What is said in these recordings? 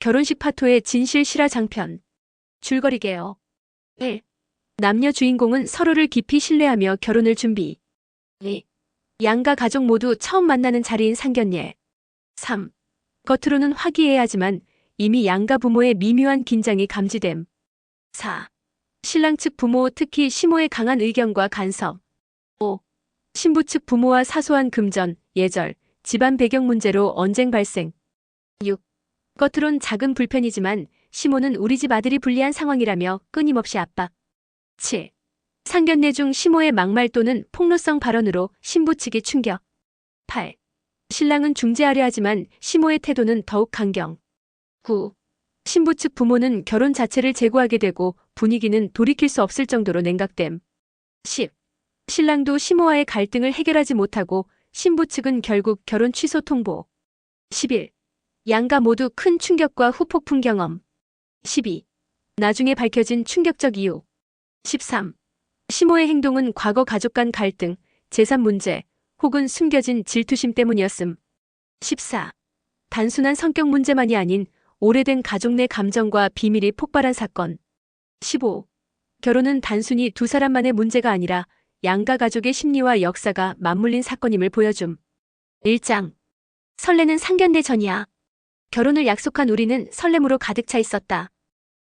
결혼식 파토의 진실 실화 장편. 줄거리게요. 1. 남녀 주인공은 서로를 깊이 신뢰하며 결혼을 준비. 2. 양가 가족 모두 처음 만나는 자리인 상견례. 3. 겉으로는 화기애애하지만 이미 양가 부모의 미묘한 긴장이 감지됨. 4. 신랑 측 부모 특히 시모의 강한 의견과 간섭. 5. 신부 측 부모와 사소한 금전, 예절, 집안 배경 문제로 언쟁 발생. 6. 겉으론 작은 불편이지만 시모는 우리 집 아들이 불리한 상황이라며 끊임없이 압박. 7. 상견례 중 시모의 막말 또는 폭로성 발언으로 신부 측이 충격. 8. 신랑은 중재하려 하지만 시모의 태도는 더욱 강경. 9. 신부 측 부모는 결혼 자체를 재고하게 되고 분위기는 돌이킬 수 없을 정도로 냉각됨. 10. 신랑도 시모와의 갈등을 해결하지 못하고 신부 측은 결국 결혼 취소 통보. 11. 양가 모두 큰 충격과 후폭풍 경험. 12. 나중에 밝혀진 충격적 이유. 13. 시모의 행동은 과거 가족 간 갈등, 재산 문제, 혹은 숨겨진 질투심 때문이었음. 14. 단순한 성격 문제만이 아닌 오래된 가족 내 감정과 비밀이 폭발한 사건. 15. 결혼은 단순히 두 사람만의 문제가 아니라 양가 가족의 심리와 역사가 맞물린 사건임을 보여줌. 1장. 설레는 상견례 전이야. 결혼을 약속한 우리는 설렘으로 가득 차 있었다.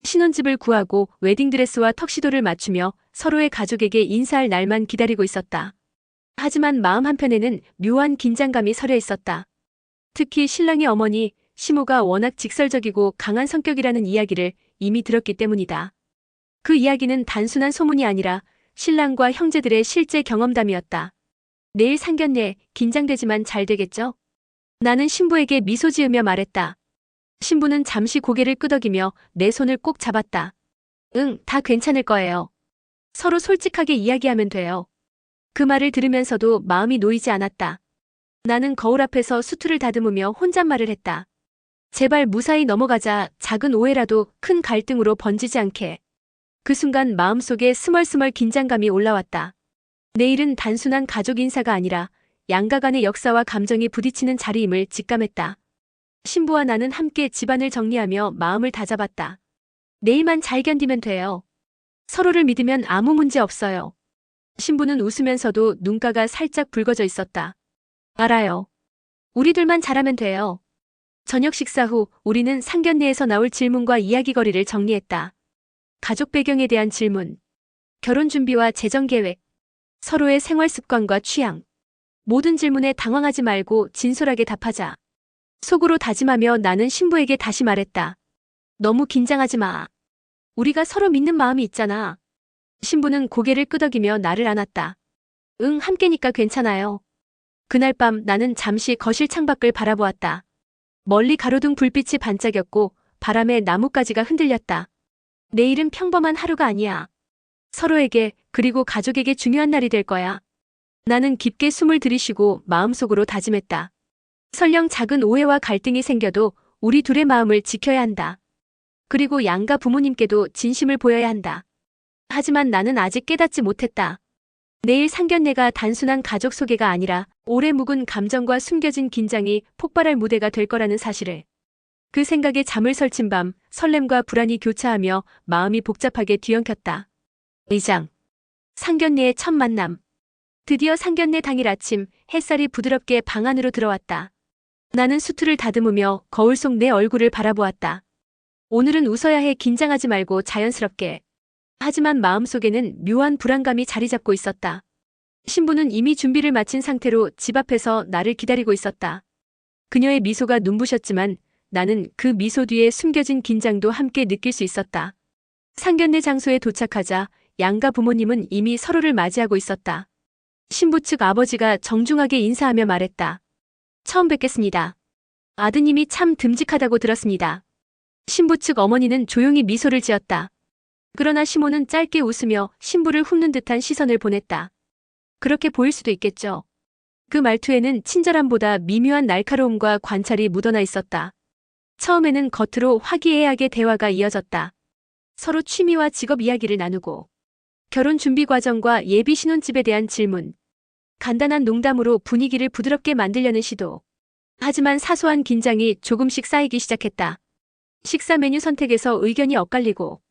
신혼집을 구하고 웨딩드레스와 턱시도를 맞추며 서로의 가족에게 인사할 날만 기다리고 있었다. 하지만 마음 한편에는 묘한 긴장감이 서려 있었다. 특히 신랑의 어머니, 시모가 워낙 직설적이고 강한 성격이라는 이야기를 이미 들었기 때문이다. 그 이야기는 단순한 소문이 아니라 신랑과 형제들의 실제 경험담이었다. 내일 상견례, 긴장되지만 잘 되겠죠? 나는 신부에게 미소 지으며 말했다. 신부는 잠시 고개를 끄덕이며 내 손을 꼭 잡았다. 응, 다 괜찮을 거예요. 서로 솔직하게 이야기하면 돼요. 그 말을 들으면서도 마음이 놓이지 않았다. 나는 거울 앞에서 수트를 다듬으며 혼잣말을 했다. 제발 무사히 넘어가자. 작은 오해라도 큰 갈등으로 번지지 않게. 그 순간 마음속에 스멀스멀 긴장감이 올라왔다. 내일은 단순한 가족 인사가 아니라 양가 간의 역사와 감정이 부딪히는 자리임을 직감했다. 신부와 나는 함께 집안을 정리하며 마음을 다잡았다. 내일만 잘 견디면 돼요. 서로를 믿으면 아무 문제 없어요. 신부는 웃으면서도 눈가가 살짝 붉어져 있었다. 알아요. 우리들만 잘하면 돼요. 저녁 식사 후 우리는 상견례에서 나올 질문과 이야기거리를 정리했다. 가족 배경에 대한 질문, 결혼 준비와 재정 계획, 서로의 생활 습관과 취향. 모든 질문에 당황하지 말고 진솔하게 답하자. 속으로 다짐하며 나는 신부에게 다시 말했다. 너무 긴장하지 마. 우리가 서로 믿는 마음이 있잖아. 신부는 고개를 끄덕이며 나를 안았다. 응, 함께니까 괜찮아요. 그날 밤 나는 잠시 거실 창밖을 바라보았다. 멀리 가로등 불빛이 반짝였고 바람에 나뭇가지가 흔들렸다. 내일은 평범한 하루가 아니야. 서로에게 그리고 가족에게 중요한 날이 될 거야. 나는 깊게 숨을 들이쉬고 마음속으로 다짐했다. 설령 작은 오해와 갈등이 생겨도 우리 둘의 마음을 지켜야 한다. 그리고 양가 부모님께도 진심을 보여야 한다. 하지만 나는 아직 깨닫지 못했다. 내일 상견례가 단순한 가족 소개가 아니라 오래 묵은 감정과 숨겨진 긴장이 폭발할 무대가 될 거라는 사실을. 그 생각에 잠을 설친 밤 설렘과 불안이 교차하며 마음이 복잡하게 뒤엉켰다. 의장. 상견례의 첫 만남. 드디어 상견례 당일 아침 햇살이 부드럽게 방 안으로 들어왔다. 나는 수트를 다듬으며 거울 속 내 얼굴을 바라보았다. 오늘은 웃어야 해. 긴장하지 말고 자연스럽게. 하지만 마음속에는 묘한 불안감이 자리 잡고 있었다. 신부는 이미 준비를 마친 상태로 집 앞에서 나를 기다리고 있었다. 그녀의 미소가 눈부셨지만 나는 그 미소 뒤에 숨겨진 긴장도 함께 느낄 수 있었다. 상견례 장소에 도착하자 양가 부모님은 이미 서로를 맞이하고 있었다. 신부 측 아버지가 정중하게 인사하며 말했다. 처음 뵙겠습니다. 아드님이 참 듬직하다고 들었습니다. 신부 측 어머니는 조용히 미소를 지었다. 그러나 시모는 짧게 웃으며 신부를 훑는 듯한 시선을 보냈다. 그렇게 보일 수도 있겠죠. 그 말투에는 친절함보다 미묘한 날카로움과 관찰이 묻어나 있었다. 처음에는 겉으로 화기애애하게 대화가 이어졌다. 서로 취미와 직업 이야기를 나누고 결혼 준비 과정과 예비 신혼집에 대한 질문. 간단한 농담으로 분위기를 부드럽게 만들려는 시도. 하지만 사소한 긴장이 조금씩 쌓이기 시작했다. 식사 메뉴 선택에서 의견이 엇갈리고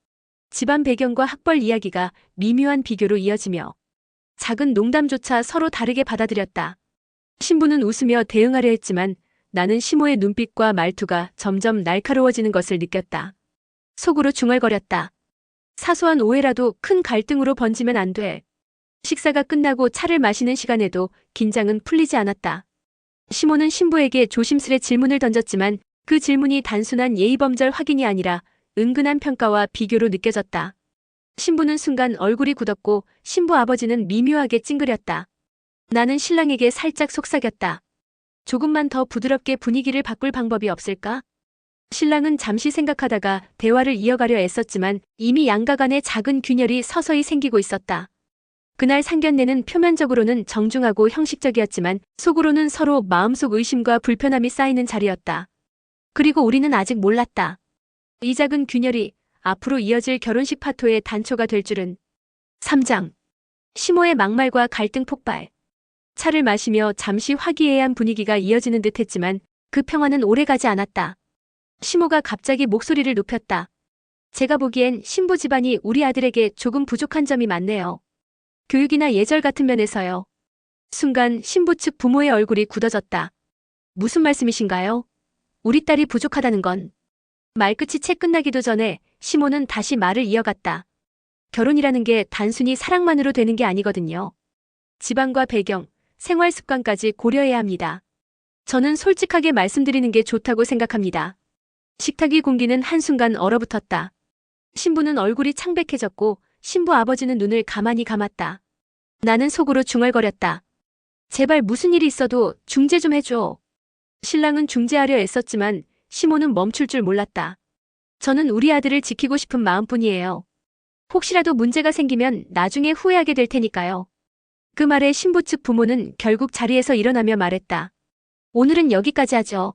집안 배경과 학벌 이야기가 미묘한 비교로 이어지며 작은 농담조차 서로 다르게 받아들였다. 신부는 웃으며 대응하려 했지만 나는 시모의 눈빛과 말투가 점점 날카로워지는 것을 느꼈다. 속으로 중얼거렸다. 사소한 오해라도 큰 갈등으로 번지면 안 돼. 식사가 끝나고 차를 마시는 시간에도 긴장은 풀리지 않았다. 시모는 신부에게 조심스레 질문을 던졌지만 그 질문이 단순한 예의범절 확인이 아니라 은근한 평가와 비교로 느껴졌다. 신부는 순간 얼굴이 굳었고 신부 아버지는 미묘하게 찡그렸다. 나는 신랑에게 살짝 속삭였다. 조금만 더 부드럽게 분위기를 바꿀 방법이 없을까? 신랑은 잠시 생각하다가 대화를 이어가려 애썼지만 이미 양가 간에 작은 균열이 서서히 생기고 있었다. 그날 상견례는 표면적으로는 정중하고 형식적이었지만 속으로는 서로 마음속 의심과 불편함이 쌓이는 자리였다. 그리고 우리는 아직 몰랐다. 이 작은 균열이 앞으로 이어질 결혼식 파토의 단초가 될 줄은. 3장. 시모의 막말과 갈등 폭발. 차를 마시며 잠시 화기애애한 분위기가 이어지는 듯했지만 그 평화는 오래가지 않았다. 시모가 갑자기 목소리를 높였다. 제가 보기엔 신부 집안이 우리 아들에게 조금 부족한 점이 많네요. 교육이나 예절 같은 면에서요. 순간 신부 측 부모의 얼굴이 굳어졌다. 무슨 말씀이신가요? 우리 딸이 부족하다는 건. 말끝이 채 끝나기도 전에 시모는 다시 말을 이어갔다. 결혼이라는 게 단순히 사랑만으로 되는 게 아니거든요. 집안과 배경, 생활 습관까지 고려해야 합니다. 저는 솔직하게 말씀드리는 게 좋다고 생각합니다. 식탁 위 공기는 한순간 얼어붙었다. 신부는 얼굴이 창백해졌고 신부 아버지는 눈을 가만히 감았다. 나는 속으로 중얼거렸다. 제발 무슨 일이 있어도 중재 좀 해줘. 신랑은 중재하려 애썼지만 시모는 멈출 줄 몰랐다. 저는 우리 아들을 지키고 싶은 마음뿐이에요. 혹시라도 문제가 생기면 나중에 후회하게 될 테니까요. 그 말에 신부 측 부모는 결국 자리에서 일어나며 말했다. 오늘은 여기까지 하죠.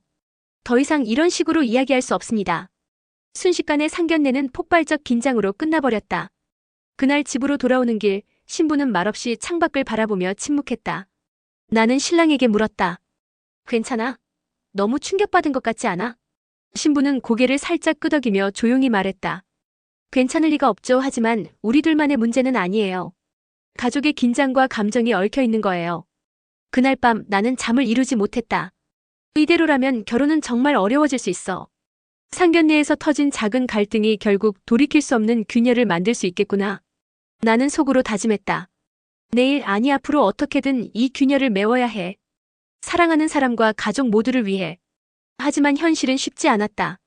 더 이상 이런 식으로 이야기할 수 없습니다. 순식간에 상견례는 폭발적 긴장으로 끝나버렸다. 그날 집으로 돌아오는 길, 신부는 말없이 창밖을 바라보며 침묵했다. 나는 신랑에게 물었다. 괜찮아? 너무 충격받은 것 같지 않아? 신부는 고개를 살짝 끄덕이며 조용히 말했다. 괜찮을 리가 없죠. 하지만 우리 둘만의 문제는 아니에요. 가족의 긴장과 감정이 얽혀 있는 거예요. 그날 밤 나는 잠을 이루지 못했다. 이대로라면 결혼은 정말 어려워질 수 있어. 상견례에서 터진 작은 갈등이 결국 돌이킬 수 없는 균열을 만들 수 있겠구나. 나는 속으로 다짐했다. 내일 아니 앞으로 어떻게든 이 균열을 메워야 해. 사랑하는 사람과 가족 모두를 위해. 하지만 현실은 쉽지 않았다.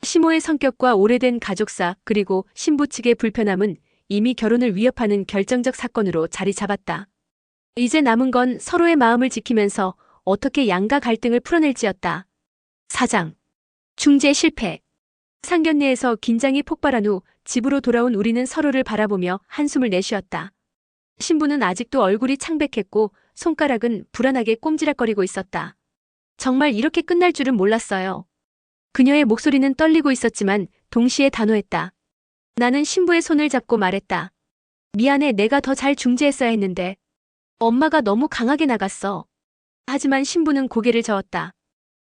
시모의 성격과 오래된 가족사 그리고 신부 측의 불편함은 이미 결혼을 위협하는 결정적 사건으로 자리 잡았다. 이제 남은 건 서로의 마음을 지키면서 어떻게 양가 갈등을 풀어낼지였다. 4장. 중재 실패. 상견례에서 긴장이 폭발한 후 집으로 돌아온 우리는 서로를 바라보며 한숨을 내쉬었다. 신부는 아직도 얼굴이 창백했고 손가락은 불안하게 꼼지락거리고 있었다. 정말 이렇게 끝날 줄은 몰랐어요. 그녀의 목소리는 떨리고 있었지만 동시에 단호했다. 나는 신부의 손을 잡고 말했다. 미안해, 내가 더 잘 중재했어야 했는데. 엄마가 너무 강하게 나갔어. 하지만 신부는 고개를 저었다.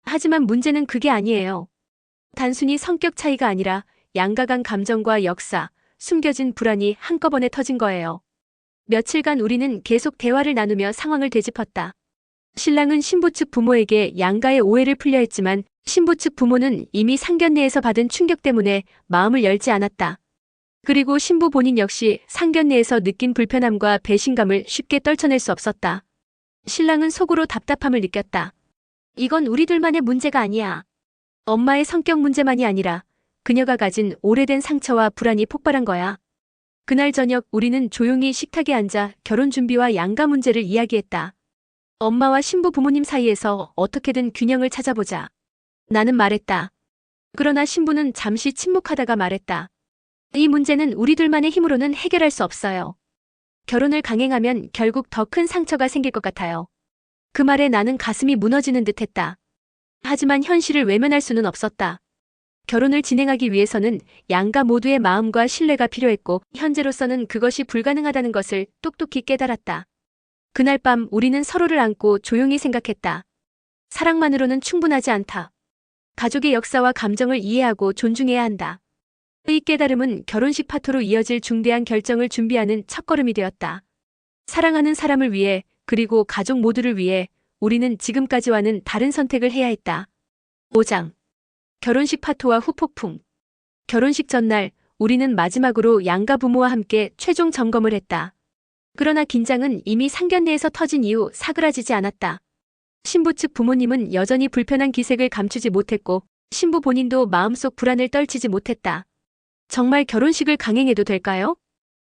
하지만 문제는 그게 아니에요. 단순히 성격 차이가 아니라 양가 간 감정과 역사, 숨겨진 불안이 한꺼번에 터진 거예요. 며칠간 우리는 계속 대화를 나누며 상황을 되짚었다. 신랑은 신부 측 부모에게 양가의 오해를 풀려 했지만 신부 측 부모는 이미 상견례에서 받은 충격 때문에 마음을 열지 않았다. 그리고 신부 본인 역시 상견례에서 느낀 불편함과 배신감을 쉽게 떨쳐낼 수 없었다. 신랑은 속으로 답답함을 느꼈다. 이건 우리들만의 문제가 아니야. 엄마의 성격 문제만이 아니라 그녀가 가진 오래된 상처와 불안이 폭발한 거야. 그날 저녁 우리는 조용히 식탁에 앉아 결혼 준비와 양가 문제를 이야기했다. 엄마와 신부 부모님 사이에서 어떻게든 균형을 찾아보자. 나는 말했다. 그러나 신부는 잠시 침묵하다가 말했다. 이 문제는 우리들만의 힘으로는 해결할 수 없어요. 결혼을 강행하면 결국 더 큰 상처가 생길 것 같아요. 그 말에 나는 가슴이 무너지는 듯했다. 하지만 현실을 외면할 수는 없었다. 결혼을 진행하기 위해서는 양가 모두의 마음과 신뢰가 필요했고 현재로서는 그것이 불가능하다는 것을 똑똑히 깨달았다. 그날 밤 우리는 서로를 안고 조용히 생각했다. 사랑만으로는 충분하지 않다. 가족의 역사와 감정을 이해하고 존중해야 한다. 이 깨달음은 결혼식 파토로 이어질 중대한 결정을 준비하는 첫걸음이 되었다. 사랑하는 사람을 위해, 그리고 가족 모두를 위해 우리는 지금까지와는 다른 선택을 해야 했다. 5장. 결혼식 파토와 후폭풍. 결혼식 전날, 우리는 마지막으로 양가 부모와 함께 최종 점검을 했다. 그러나 긴장은 이미 상견례에서 터진 이후 사그라지지 않았다. 신부 측 부모님은 여전히 불편한 기색을 감추지 못했고, 신부 본인도 마음속 불안을 떨치지 못했다. 정말 결혼식을 강행해도 될까요?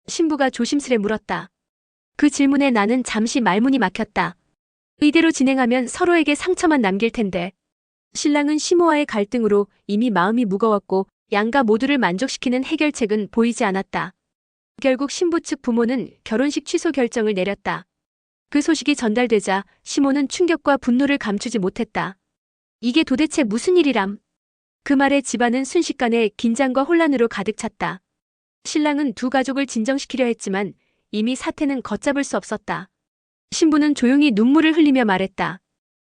신부가 조심스레 물었다. 그 질문에 나는 잠시 말문이 막혔다. 이대로 진행하면 서로에게 상처만 남길 텐데. 신랑은 시모와의 갈등으로 이미 마음이 무거웠고 양가 모두를 만족시키는 해결책은 보이지 않았다. 결국 신부 측 부모는 결혼식 취소 결정을 내렸다. 그 소식이 전달되자 시모는 충격과 분노를 감추지 못했다. 이게 도대체 무슨 일이람? 그 말에 집안은 순식간에 긴장과 혼란으로 가득 찼다. 신랑은 두 가족을 진정시키려 했지만 이미 사태는 걷잡을 수 없었다. 신부는 조용히 눈물을 흘리며 말했다.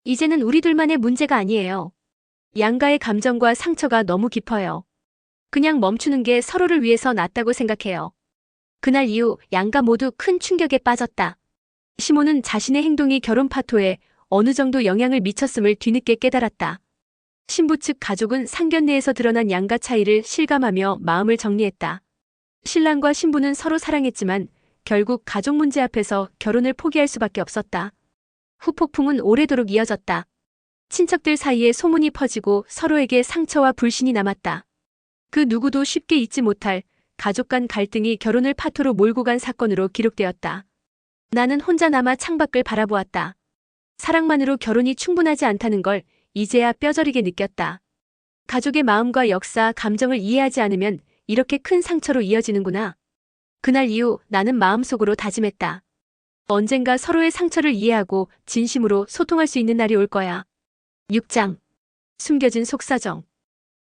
이제는 우리 둘만의 문제가 아니에요. 양가의 감정과 상처가 너무 깊어요. 그냥 멈추는 게 서로를 위해서 낫다고 생각해요. 그날 이후 양가 모두 큰 충격에 빠졌다. 시모는 자신의 행동이 결혼 파토에 어느 정도 영향을 미쳤음을 뒤늦게 깨달았다. 신부 측 가족은 상견례에서 드러난 양가 차이를 실감하며 마음을 정리했다. 신랑과 신부는 서로 사랑했지만 결국 가족 문제 앞에서 결혼을 포기할 수밖에 없었다. 후폭풍은 오래도록 이어졌다. 친척들 사이에 소문이 퍼지고 서로에게 상처와 불신이 남았다. 그 누구도 쉽게 잊지 못할 가족 간 갈등이 결혼을 파토로 몰고 간 사건으로 기록되었다. 나는 혼자 남아 창밖을 바라보았다. 사랑만으로 결혼이 충분하지 않다는 걸 이제야 뼈저리게 느꼈다. 가족의 마음과 역사, 감정을 이해하지 않으면 이렇게 큰 상처로 이어지는구나. 그날 이후 나는 마음속으로 다짐했다. 언젠가 서로의 상처를 이해하고 진심으로 소통할 수 있는 날이 올 거야. 6장. 숨겨진 속사정.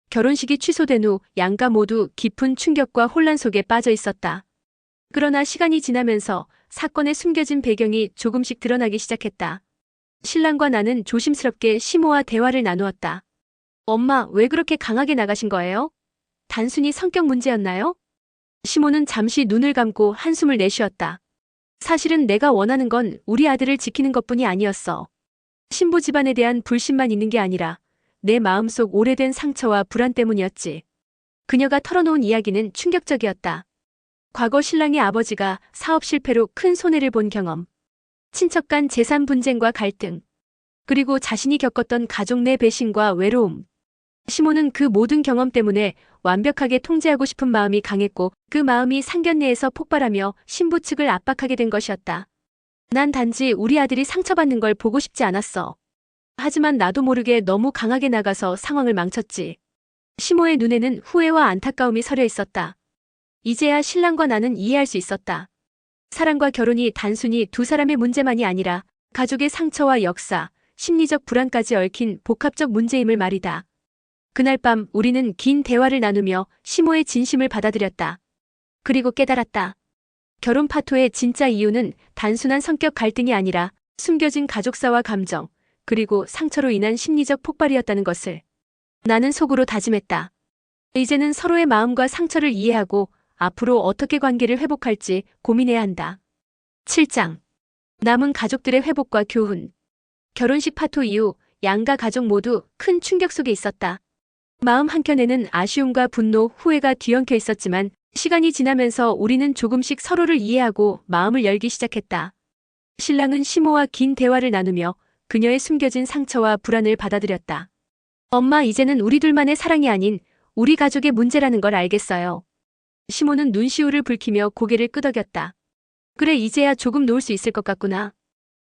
결혼식이 취소된 후 양가 모두 깊은 충격과 혼란 속에 빠져 있었다. 그러나 시간이 지나면서 사건의 숨겨진 배경이 조금씩 드러나기 시작했다. 신랑과 나는 조심스럽게 시모와 대화를 나누었다. 엄마, 왜 그렇게 강하게 나가신 거예요? 단순히 성격 문제였나요? 시모는 잠시 눈을 감고 한숨을 내쉬었다. 사실은 내가 원하는 건 우리 아들을 지키는 것뿐이 아니었어. 신부 집안에 대한 불신만 있는 게 아니라 내 마음속 오래된 상처와 불안 때문이었지. 그녀가 털어놓은 이야기는 충격적이었다. 과거 신랑의 아버지가 사업 실패로 큰 손해를 본 경험, 친척 간 재산 분쟁과 갈등, 그리고 자신이 겪었던 가족 내 배신과 외로움. 시모는 그 모든 경험 때문에 완벽하게 통제하고 싶은 마음이 강했고 그 마음이 상견례에서 폭발하며 신부 측을 압박하게 된 것이었다. 난 단지 우리 아들이 상처받는 걸 보고 싶지 않았어. 하지만 나도 모르게 너무 강하게 나가서 상황을 망쳤지. 시모의 눈에는 후회와 안타까움이 서려 있었다. 이제야 신랑과 나는 이해할 수 있었다. 사랑과 결혼이 단순히 두 사람의 문제만이 아니라 가족의 상처와 역사, 심리적 불안까지 얽힌 복합적 문제임을 말이다. 그날 밤 우리는 긴 대화를 나누며 시모의 진심을 받아들였다. 그리고 깨달았다. 결혼 파토의 진짜 이유는 단순한 성격 갈등이 아니라 숨겨진 가족사와 감정, 그리고 상처로 인한 심리적 폭발이었다는 것을. 나는 속으로 다짐했다. 이제는 서로의 마음과 상처를 이해하고 앞으로 어떻게 관계를 회복할지 고민해야 한다. 7장. 남은 가족들의 회복과 교훈. 결혼식 파토 이후 양가 가족 모두 큰 충격 속에 있었다. 마음 한켠에는 아쉬움과 분노, 후회가 뒤엉켜 있었지만 시간이 지나면서 우리는 조금씩 서로를 이해하고 마음을 열기 시작했다. 신랑은 시모와 긴 대화를 나누며 그녀의 숨겨진 상처와 불안을 받아들였다. 엄마, 이제는 우리 둘만의 사랑이 아닌 우리 가족의 문제라는 걸 알겠어요. 시모는 눈시울을 붉히며 고개를 끄덕였다. 그래, 이제야 조금 놓을 수 있을 것 같구나.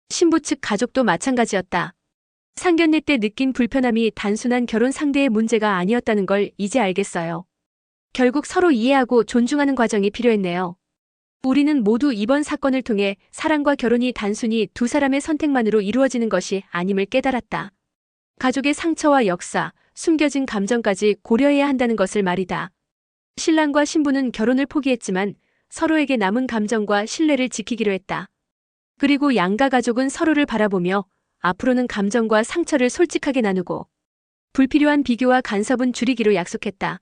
신부 측 가족도 마찬가지였다. 상견례 때 느낀 불편함이 단순한 결혼 상대의 문제가 아니었다는 걸 이제 알겠어요. 결국 서로 이해하고 존중하는 과정이 필요했네요. 우리는 모두 이번 사건을 통해 사랑과 결혼이 단순히 두 사람의 선택만으로 이루어지는 것이 아님을 깨달았다. 가족의 상처와 역사, 숨겨진 감정까지 고려해야 한다는 것을 말이다. 신랑과 신부는 결혼을 포기했지만 서로에게 남은 감정과 신뢰를 지키기로 했다. 그리고 양가 가족은 서로를 바라보며 앞으로는 감정과 상처를 솔직하게 나누고 불필요한 비교와 간섭은 줄이기로 약속했다.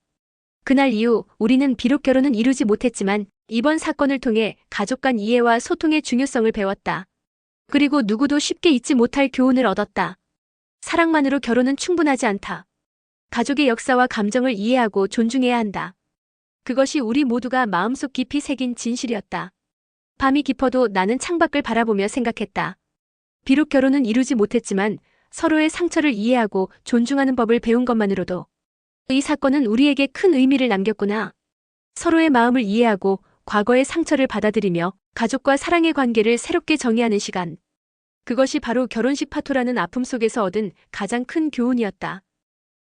그날 이후 우리는 비록 결혼은 이루지 못했지만 이번 사건을 통해 가족 간 이해와 소통의 중요성을 배웠다. 그리고 누구도 쉽게 잊지 못할 교훈을 얻었다. 사랑만으로 결혼은 충분하지 않다. 가족의 역사와 감정을 이해하고 존중해야 한다. 그것이 우리 모두가 마음속 깊이 새긴 진실이었다. 밤이 깊어도 나는 창밖을 바라보며 생각했다. 비록 결혼은 이루지 못했지만 서로의 상처를 이해하고 존중하는 법을 배운 것만으로도 이 사건은 우리에게 큰 의미를 남겼구나. 서로의 마음을 이해하고 과거의 상처를 받아들이며 가족과 사랑의 관계를 새롭게 정의하는 시간. 그것이 바로 결혼식 파토라는 아픔 속에서 얻은 가장 큰 교훈이었다.